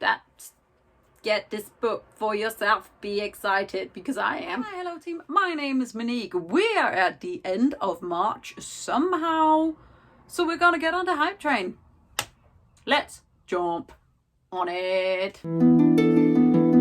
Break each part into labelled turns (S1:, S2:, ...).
S1: That's get this book for yourself. Be excited, because I am. Hi, hello team. My name is Monique. We are at the end of March somehow. So we're gonna get on the hype train. Let's jump on it. In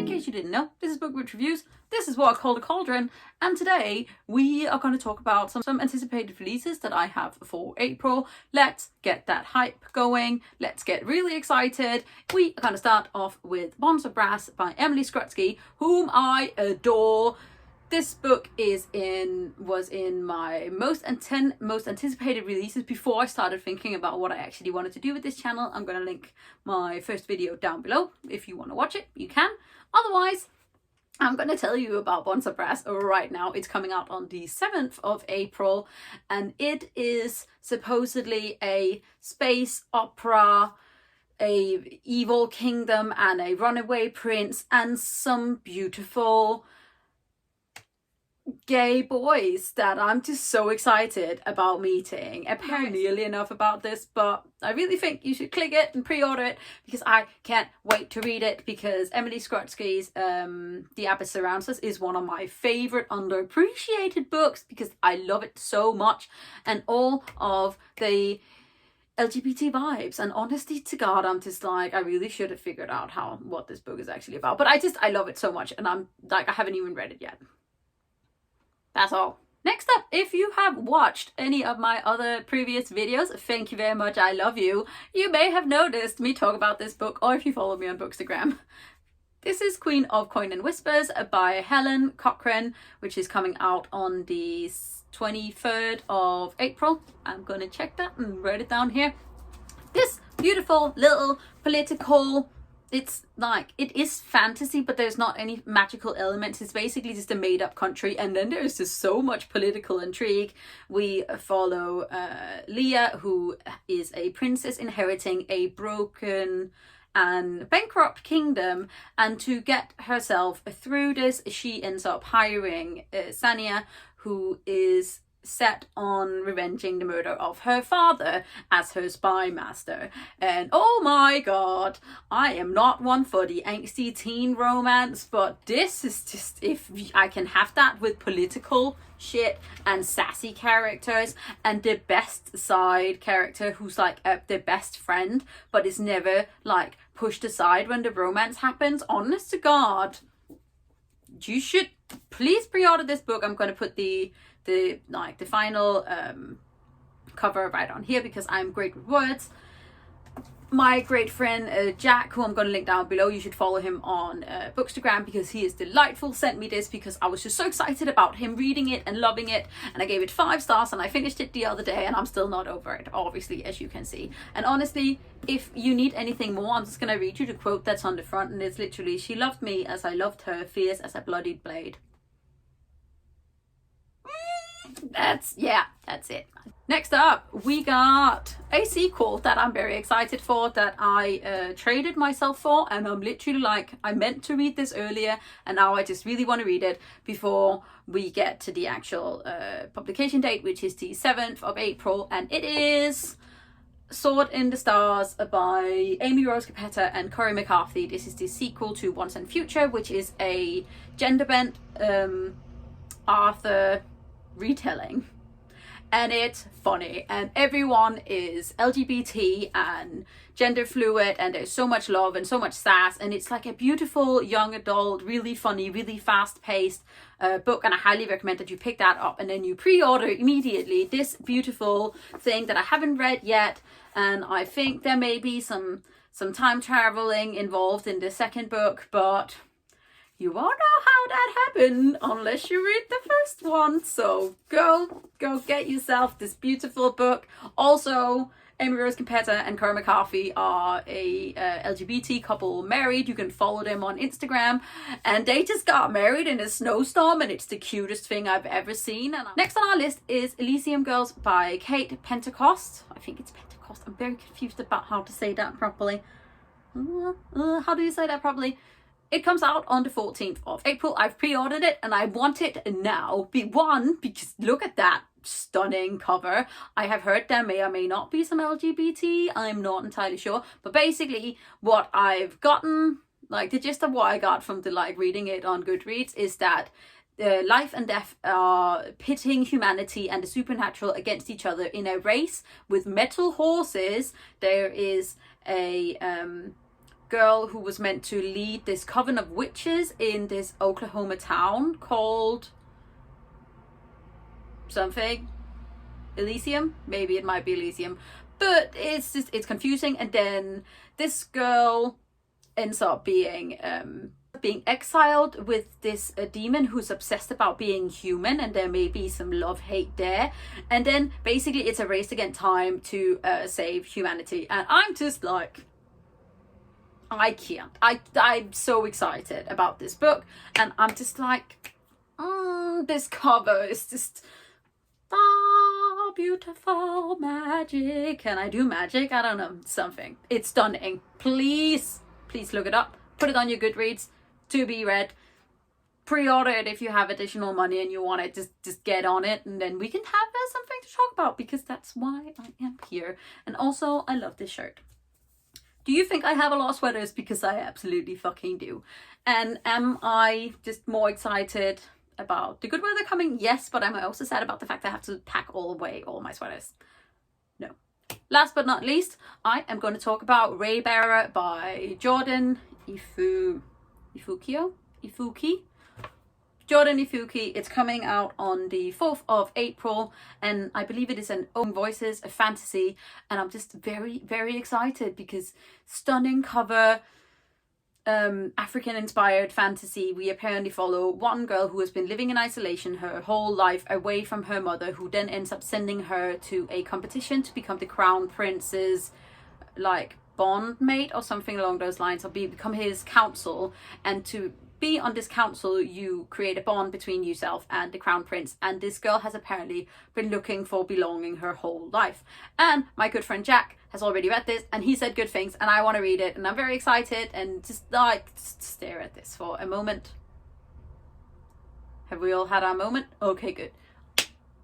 S1: case you didn't know, this is Bookwitch Reviews. This is what I call the cauldron, and today we are going to talk about some anticipated releases that I have for April. Let's get that hype going. Let's get really excited. We are going to start off with Bonds of Brass by Emily Skrutsky, whom I adore. This book was in my most anticipated releases before I started thinking about what I actually wanted to do with this channel. I'm going to link my first video down below. If you want to watch it, you can. Otherwise, I'm going to tell you about Bonds of Brass right now. It's coming out on the 7th of April, and it is supposedly a space opera, a evil kingdom and a runaway prince and some beautiful gay boys that I'm just so excited about meeting. Apparently nearly enough about this, but I really think you should click it and pre-order it, because I can't wait to read it, because Emily Skrutsky's The Abyss Surrounds Us is one of my favorite underappreciated books, because I love it so much, and all of the LGBT vibes, and honestly to God, I'm just like, I really should have figured out what this book is actually about, but I love it so much, and I'm like, I haven't even read it yet. That's all. Next up, if you have watched any of my other previous videos, thank you very much, I love you. You may have noticed me talk about this book, or if you follow me on Bookstagram. This is Queen of Coin and Whispers by Helen Cochran, which is coming out on the 23rd of April. I'm going to check that and write it down here. This beautiful little political, it's like, it is fantasy, but there's not any magical elements. It's basically just a made-up country, and then there's just so much political intrigue. We follow Leah, who is a princess inheriting a broken and bankrupt kingdom, and to get herself through this, she ends up hiring Sania, who is set on revenging the murder of her father as her spy master. And oh my God, I am not one for the angsty teen romance, but this is just, if I can have that with political shit and sassy characters, and the best side character who's like the best friend but is never like pushed aside when the romance happens, honest to God, you should please pre-order this book. I'm going to put the final cover right on here, because I'm great with words. My great friend Jack, who I'm going to link down below, you should follow him on Bookstagram, because he is delightful, sent me this because I was just so excited about him reading it and loving it, and I gave it 5 stars, and I finished it the other day, and I'm still not over it, obviously, as you can see. And honestly, if you need anything more, I'm just going to read you the quote that's on the front, and it's literally, "She loved me as I loved her, fierce as a bloodied blade." That's it. Next up, we got a sequel that I'm very excited for, that I traded myself for, and I'm literally like, I meant to read this earlier, and now I just really want to read it before we get to the actual publication date, which is the 7th of April, and it is Sword in the Stars by Amy Rose Capetta and Corey McCarthy. This is the sequel to Once and Future, which is a gender-bent Arthur retelling, and it's funny, and everyone is LGBT and gender fluid, and there's so much love and so much sass, and it's like a beautiful young adult, really funny, really fast-paced book, and I highly recommend that you pick that up and then you pre-order immediately this beautiful thing that I haven't read yet. And I think there may be some time traveling involved in the second book, but you won't know how that happened unless you read the first one. So go get yourself this beautiful book. Also, Amy Rose Capetta and Corey McCarthy are a LGBT couple married. You can follow them on Instagram, and they just got married in a snowstorm, and it's the cutest thing I've ever seen. And next on our list is Elysium Girls by Kate Pentecost. I think it's Pentecost. I'm very confused about how to say that properly. How do you say that properly? It comes out on the 14th of April. I've pre-ordered it and I want it now. Because look at that stunning cover. I have heard there may or may not be some LGBT. I'm not entirely sure. But basically what I've gotten, like the gist of what I got from the reading it on Goodreads is that life and death are pitting humanity and the supernatural against each other in a race with metal horses. There is a girl who was meant to lead this coven of witches in this Oklahoma town called something Elysium. Maybe it might be Elysium, but it's confusing. And then this girl ends up being exiled with this demon who's obsessed about being human, and there may be some love-hate there. And then basically it's a race against time to save humanity. And I'm just like, I can't. I'm so excited about this book, and I'm just like, this cover is just beautiful magic. Can I do magic? I don't know, something. It's stunning. Please look it up. Put it on your Goodreads to be read. Pre-order it if you have additional money and you want it. Just get on it, and then we can have something to talk about, because that's why I am here. And also, I love this shirt. Do you think I have a lot of sweaters? Because I absolutely fucking do. And am I just more excited about the good weather coming? Yes, but am I also sad about the fact that I have to pack away all my sweaters? No. Last but not least, I am going to talk about Raybearer by Jordan Ifuki. Jordan Ifuki. It's coming out on the 4th of April, and I believe it is an Own Voices, a fantasy, and I'm just very, very excited because stunning cover, African-inspired fantasy. We apparently follow one girl who has been living in isolation her whole life away from her mother, who then ends up sending her to a competition to become the crown prince's bondmate or something along those lines, or become his counsel. And to be on this council, you create a bond between yourself and the crown prince. And this girl has apparently been looking for belonging her whole life. And my good friend Jack has already read this, and he said good things, and I want to read it, and I'm very excited. And just stare at this for a moment. Have we all had our moment? Okay, good.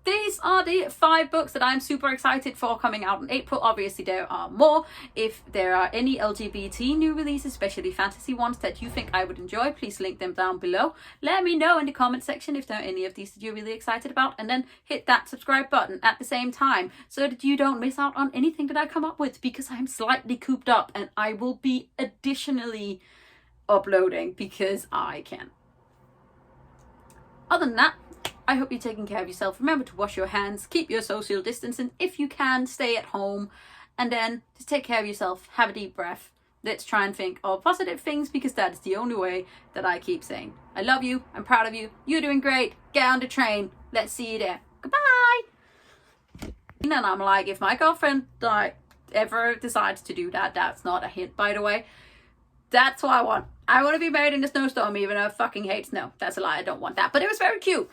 S1: These are the 5 books that I'm super excited for coming out in April. Obviously, there are more. If there are any LGBT new releases, especially fantasy ones, that you think I would enjoy, please link them down below. Let me know in the comment section if there are any of these that you're really excited about. And then hit that subscribe button at the same time so that you don't miss out on anything that I come up with, because I'm slightly cooped up and I will be additionally uploading because I can. Other than that, I hope you're taking care of yourself. Remember to wash your hands, keep your social distancing if you can, stay at home, and then just take care of yourself. Have a deep breath. Let's try and think of positive things, because that is the only way that I keep saying. I love you. I'm proud of you. You're doing great. Get on the train. Let's see you there. Goodbye. And I'm like, if my girlfriend ever decides to do that, that's not a hint, by the way. That's what I want. I want to be married in a snowstorm, even though I fucking hate snow. That's a lie. I don't want that. But it was very cute.